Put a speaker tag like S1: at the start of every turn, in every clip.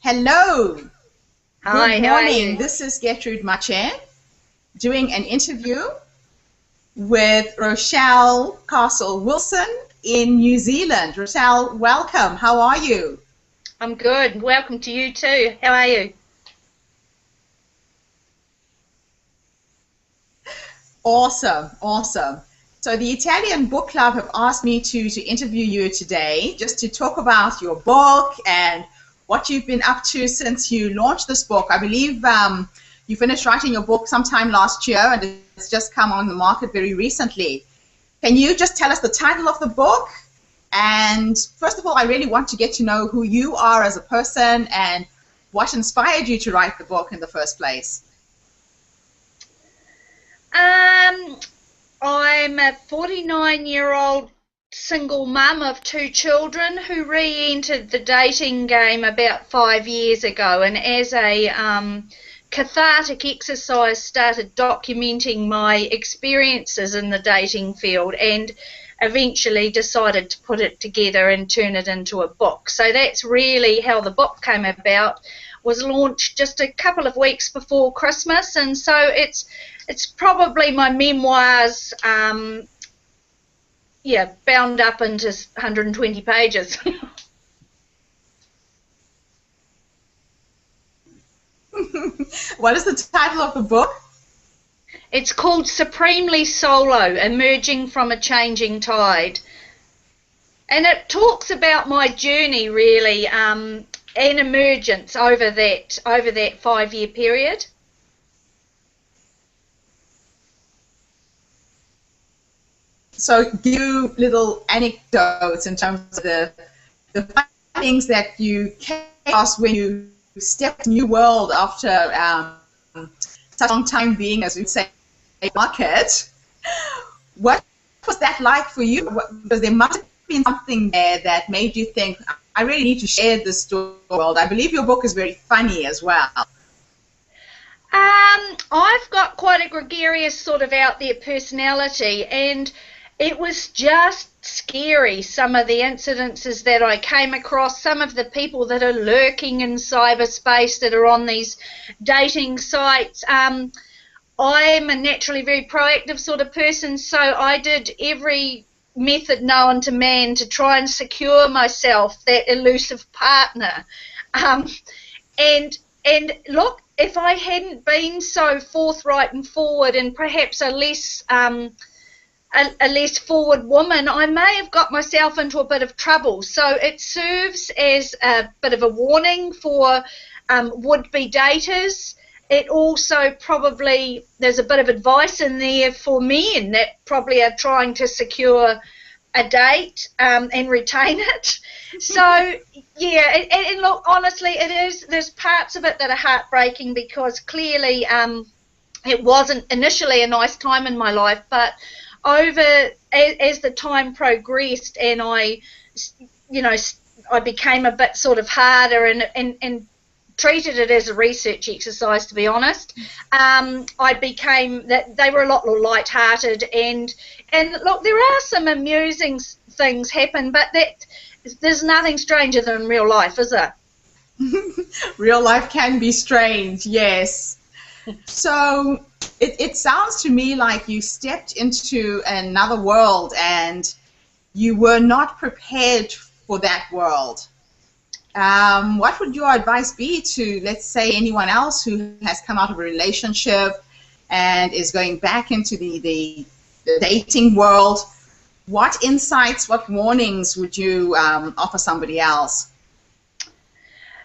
S1: Hello,
S2: Hi,
S1: good
S2: how are
S1: morning.
S2: you?
S1: This is Getrude Matshe doing an interview with Rochelle Castle Wilson in New Zealand. Rochelle, welcome. How are you?
S2: I'm good. Welcome to you too. How are you?
S1: Awesome, awesome. So the Italian Book Club have asked me to interview you today just to talk about your book and what you've been up to since you launched this book. I believe you finished writing your book sometime last year and it's just come on the market very recently. Can you just tell us the title of the book? And first of all, I really want to get to know who you are as a person and what inspired you to write the book in the first place.
S2: I'm a 49-year-old single mum of two children who re-entered the dating game about 5 years ago, and as a cathartic exercise started documenting my experiences in the dating field and eventually decided to put it together and turn it into a book. So that's really how the book came about. Was launched just a couple of weeks before Christmas, and so it's probably my memoirs, bound up into 120 pages.
S1: What is the title of the book?
S2: It's called Supremely Solo, Emerging from a Changing Tide. And it talks about my journey, really, and emergence over that 5-year period.
S1: So give you little anecdotes in terms of the fun things that you came across when you stepped in a new world after such a long time being, as we say, a market. What was that like for you? Because there must have been something there that made you think, I really need to share this story with the world. I believe your book is very funny as well.
S2: I've got quite a gregarious sort of out there personality, and it was just scary, some of the incidences that I came across, some of the people that are lurking in cyberspace that are on these dating sites. I'm a naturally very proactive sort of person, so I did every method known to man to try and secure myself that elusive partner. Um, and look, if I hadn't been so forthright and forward and perhaps a less forward woman, I may have got myself into a bit of trouble. So it serves as a bit of a warning for would-be daters. It also probably, there's a bit of advice in there for men that probably are trying to secure a date and retain it. So yeah, and look, honestly, there's parts of it that are heartbreaking because clearly it wasn't initially a nice time in my life, but as the time progressed and I became a bit sort of harder and treated it as a research exercise, to be honest. I became that they were a lot more light-hearted, and look, there are some amusing things happen, but there's nothing stranger than real life, is there?
S1: Real life can be strange, yes. So it sounds to me like you stepped into another world and you were not prepared for that world. What would your advice be to, let's say, anyone else who has come out of a relationship and is going back into the dating world? What insights, what warnings would you offer somebody else?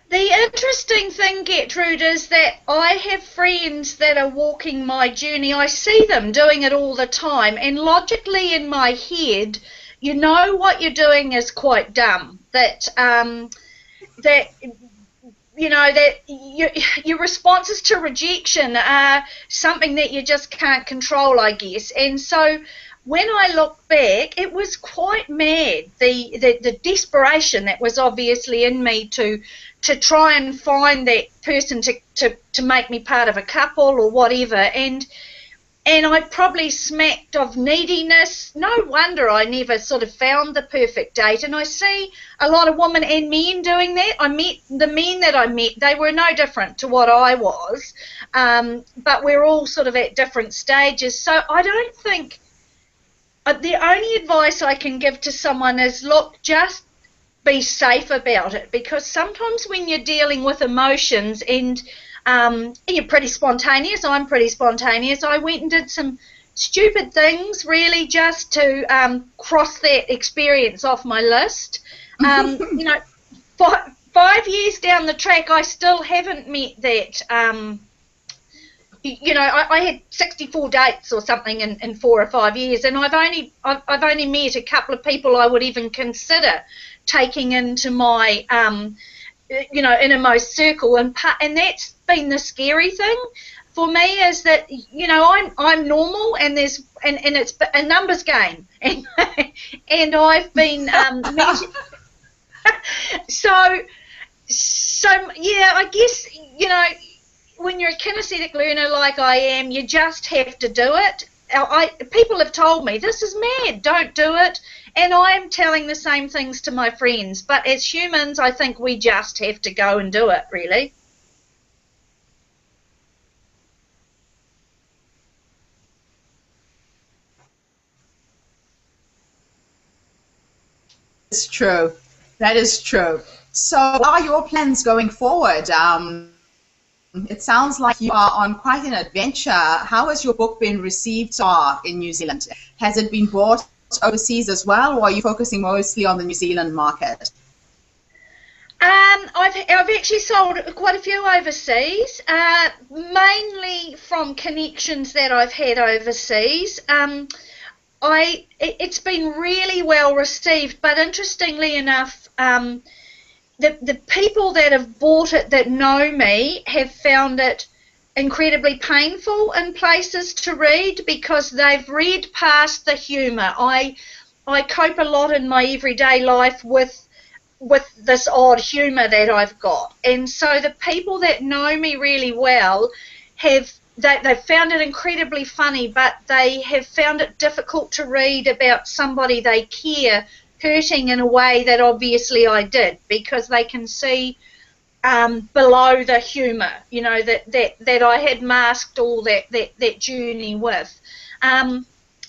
S2: The interesting thing, Gertrude, is that I have friends that are walking my journey. I see them doing it all the time, and logically in my head, you know what you're doing is quite dumb. That your responses to rejection are something that you just can't control, I guess. And so when I look back, it was quite mad, the desperation that was obviously in me to try and find that person to make me part of a couple or whatever. And and I probably smacked of neediness. No wonder I never sort of found the perfect date. And I see a lot of women and men doing that. The men that I met, they were no different to what I was, but we're all sort of at different stages. So I don't think, the only advice I can give to someone is, look, just be safe about it, because sometimes when you're dealing with emotions and you're pretty spontaneous, I'm pretty spontaneous, I went and did some stupid things really just to cross that experience off my list. You know, 5 years down the track, I still haven't met that. You know, I had 64 dates or something in 4 or 5 years, and I've only met a couple of people I would even consider taking into my you know, innermost circle, and that's been the scary thing for me, is that, you know, I'm normal, and it's a numbers game, and I've been so yeah, I guess, you know, when you're a kinesthetic learner like I am, you just have to do it. People have told me, this is mad, don't do it, and I'm telling the same things to my friends, but as humans, I think we just have to go and do it, really.
S1: It's true. That is true. So what are your plans going forward? It sounds like you are on quite an adventure. How has your book been received so far in New Zealand? Has it been bought overseas as well, or are you focusing mostly on the New Zealand market?
S2: I've actually sold quite a few overseas, mainly from connections that I've had overseas. It's been really well received, but interestingly enough, the people that have bought it that know me have found it incredibly painful in places to read, because they've read past the humour. I cope a lot in my everyday life with this odd humour that I've got, and so the people that know me really well they've found it incredibly funny, but they have found it difficult to read about somebody they care hurting in a way that obviously I did, because they can see below the humour, you know, that I had masked all that journey with.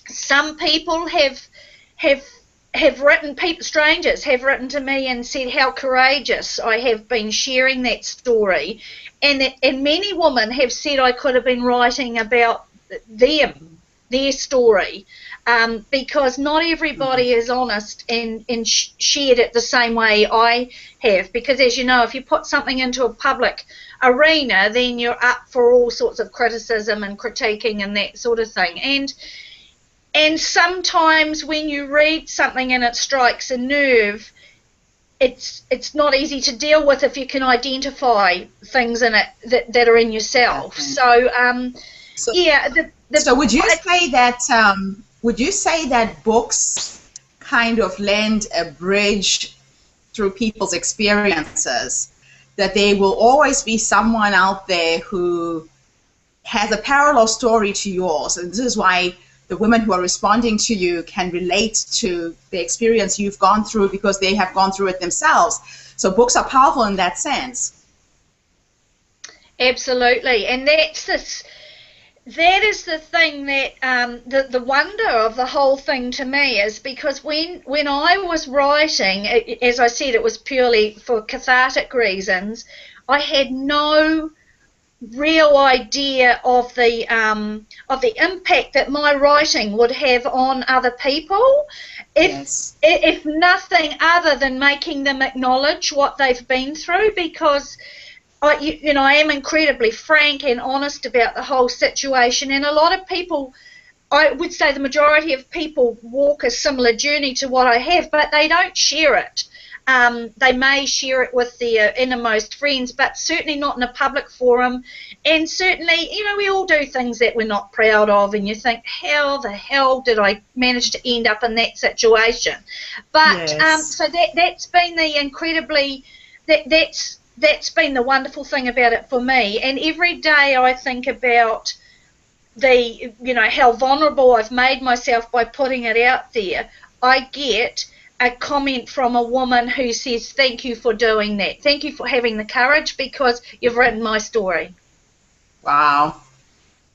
S2: Some people have written, strangers have written to me and said how courageous I have been sharing that story, and many women have said I could have been writing about their story, because not everybody is honest and shared it the same way I have, because as you know, if you put something into a public arena, then you're up for all sorts of criticism and critiquing and that sort of thing, and sometimes when you read something and it strikes a nerve, it's not easy to deal with if you can identify things in it that are in yourself. Okay. So yeah.
S1: So would you say that books kind of lend a bridge through people's experiences, that there will always be someone out there who has a parallel story to yours, and this is why the women who are responding to you can relate to the experience you've gone through, because they have gone through it themselves. So books are powerful in that sense.
S2: Absolutely, and that is the thing that the wonder of the whole thing to me is, because when I was writing, as I said, it was purely for cathartic reasons. I had no real idea of the impact that my writing would have on other people, if nothing other than making them acknowledge what they've been through, because I am incredibly frank and honest about the whole situation, and a lot of people, I would say the majority of people, walk a similar journey to what I have, but they don't share it. They may share it with their innermost friends, but certainly not in a public forum. And certainly, we all do things that we're not proud of, and you think, how the hell did I manage to end up in that situation? But so that's been the incredibly, that's been the wonderful thing about it for me. And every day I think about how vulnerable I've made myself by putting it out there, I get a comment from a woman who says, thank you for doing that. Thank you for having the courage because you've written my story.
S1: Wow.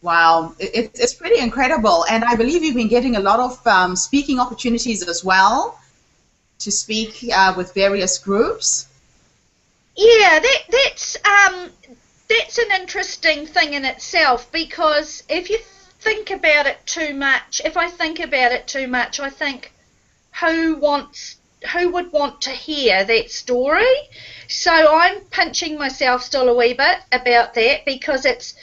S1: Wow. It's pretty incredible. And I believe you've been getting a lot of speaking opportunities as well to speak with various groups.
S2: Yeah, that's an interesting thing in itself, because if you think about it too much, I think who would want to hear that story? So I'm pinching myself still a wee bit about that, because it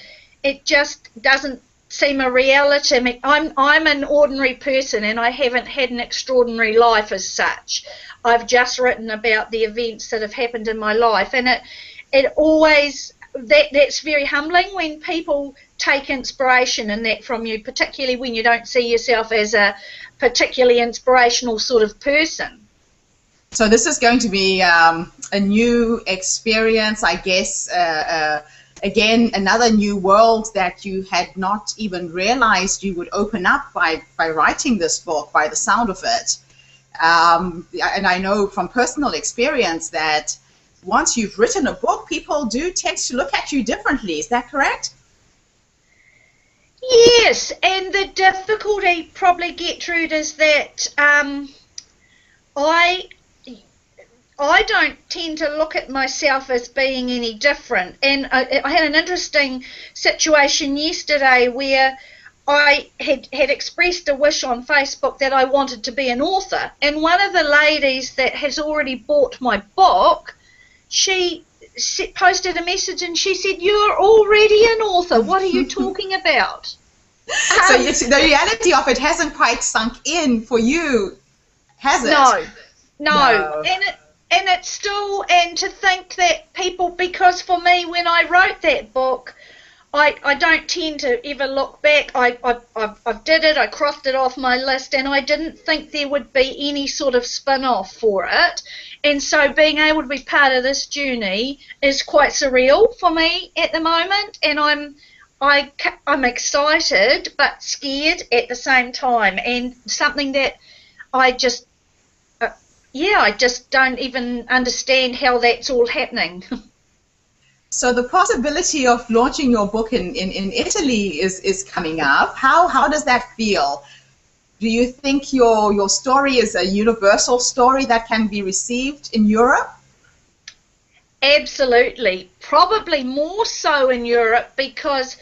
S2: just doesn't seem a reality. I mean, I'm an ordinary person and I haven't had an extraordinary life as such. I've just written about the events that have happened in my life, and it always, that's very humbling when people take inspiration in that from you, particularly when you don't see yourself as a particularly inspirational sort of person.
S1: So this is going to be a new experience, I guess, again, another new world that you had not even realized you would open up by writing this book, by the sound of it. And I know from personal experience that once you've written a book, people do tend to look at you differently. Is that correct?
S2: Yes, and the difficulty probably, Gertrude, is that I don't tend to look at myself as being any different. And I had an interesting situation yesterday where I had expressed a wish on Facebook that I wanted to be an author. And one of the ladies that has already bought my book, she posted a message and she said, "You're already an author. What are you talking about?"
S1: So the reality of it hasn't quite sunk in for you, has it?
S2: No. And it's still, and to think that people, because for me, when I wrote that book, I don't tend to ever look back. I did it, I crossed it off my list, and I didn't think there would be any sort of spin-off for it. And so being able to be part of this journey is quite surreal for me at the moment, and I'm excited but scared at the same time, and something that I just don't even understand how that's all happening.
S1: So the possibility of launching your book in Italy is coming up. How does that feel? Do you think your story is a universal story that can be received in Europe?
S2: Absolutely. Probably more so in Europe, because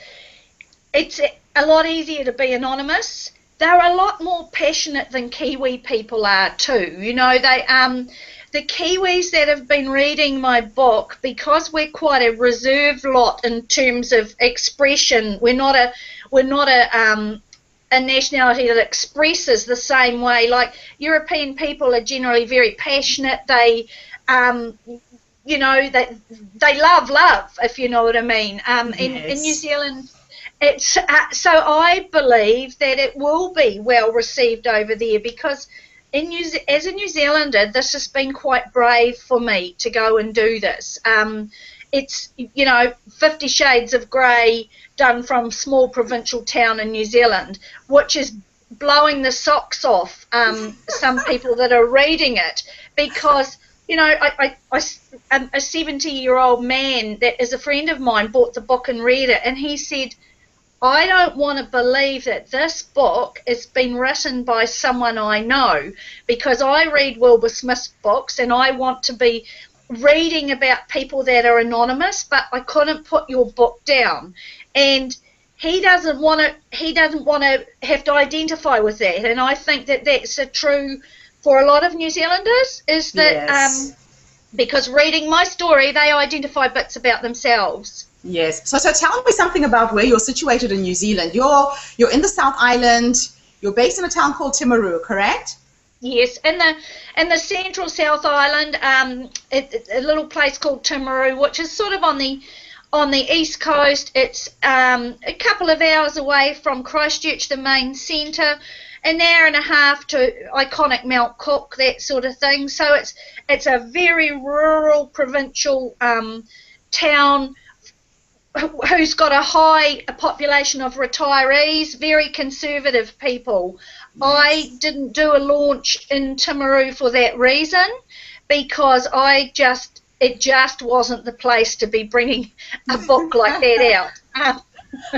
S2: it's a lot easier to be anonymous. They're a lot more passionate than Kiwi people are too. You know, the Kiwis that have been reading my book, because we're quite a reserved lot in terms of expression. We're not a nationality that expresses the same way. Like, European people are generally very passionate. They they love, if you know what I mean.
S1: Yes.
S2: In New Zealand, it's so I believe that it will be well received over there, because as a New Zealander, this has been quite brave for me to go and do this. It's 50 Shades of Grey done from small provincial town in New Zealand, which is blowing the socks off some people that are reading it, because a 70-year-old man that is a friend of mine bought the book and read it, and he said, "I don't want to believe that this book has been written by someone I know, because I read Wilbur Smith's books and I want to be reading about people that are anonymous, but I couldn't put your book down." And he doesn't want to have to identify with that. And I think that that's true for a lot of New Zealanders, is that
S1: Yes.
S2: Because reading my story, they identify bits about themselves.
S1: Yes. So tell me something about where you're situated in New Zealand. You're in the South Island. You're based in a town called Timaru, correct?
S2: Yes, in the central South Island, a little place called Timaru, which is sort of on the east coast. It's a couple of hours away from Christchurch, the main centre, an hour and a half to iconic Mount Cook, that sort of thing. So it's a very rural, provincial town, who's got a high population of retirees, very conservative people.
S1: Yes.
S2: I didn't do a launch in Timaru for that reason, because it just wasn't the place to be bringing a book like that out.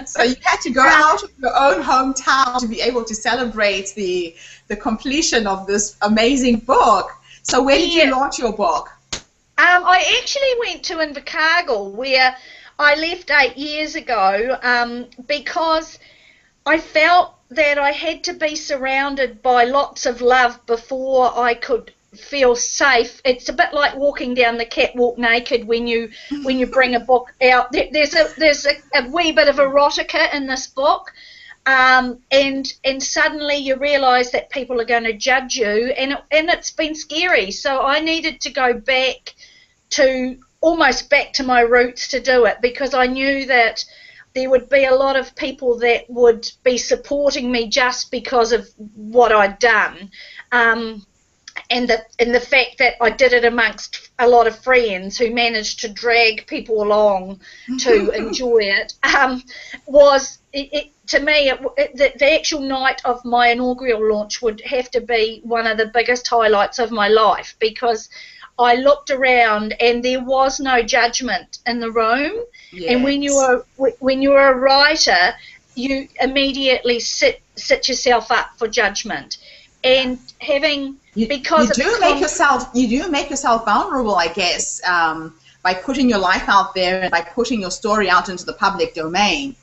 S1: So you had to go out of your own hometown to be able to celebrate the completion of this amazing book. So where did you launch your book?
S2: I actually went to Invercargill, where I left 8 years ago, because I felt that I had to be surrounded by lots of love before I could feel safe. It's a bit like walking down the catwalk naked when you bring a book out. There's a wee bit of erotica in this book, and suddenly you realise that people are going to judge you, and it's been scary. So I needed to go almost back to my roots to do it, because I knew that there would be a lot of people that would be supporting me just because of what I'd done. And the fact that I did it amongst a lot of friends who managed to drag people along to enjoy it, was to me, the actual night of my inaugural launch would have to be one of the biggest highlights of my life, because I looked around and there was no judgment in the room. Yes. And when you're a writer, you immediately set yourself up for judgment. And having you do make yourself vulnerable, I guess, by putting your life out there and by putting your story out into the public domain.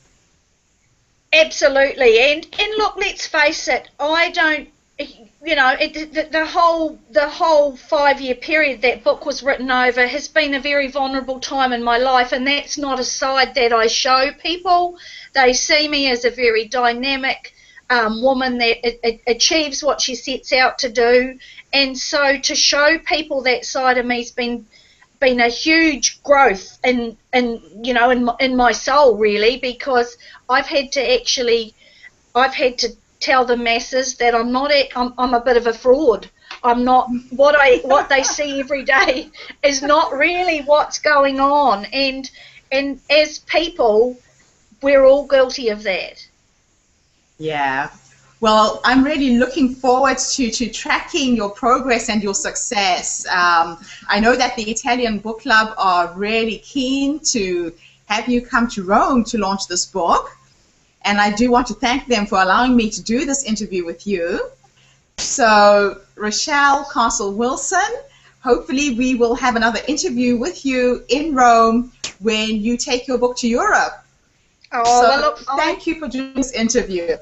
S2: Absolutely, and look, let's face it, I don't, the whole 5-year period that book was written over has been a very vulnerable time in my life, and that's not a side that I show people. They see me as a very dynamic woman that achieves what she sets out to do, and so to show people that side of me has been a huge growth in my soul, really, because I've had to tell the masses that I'm a bit of a fraud. I'm not what they see every day is not really what's going on, and as people, we're all guilty of that.
S1: Yeah. Well, I'm really looking forward to tracking your progress and your success. I know that the Italian Book Club are really keen to have you come to Rome to launch this book. And I do want to thank them for allowing me to do this interview with you. So, Rochelle Castle Wilson, hopefully we will have another interview with you in Rome when you take your book to Europe.
S2: Oh, well, look,
S1: thank you for doing this interview.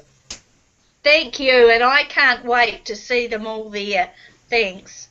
S2: Thank you, and I can't wait to see them all there. Thanks.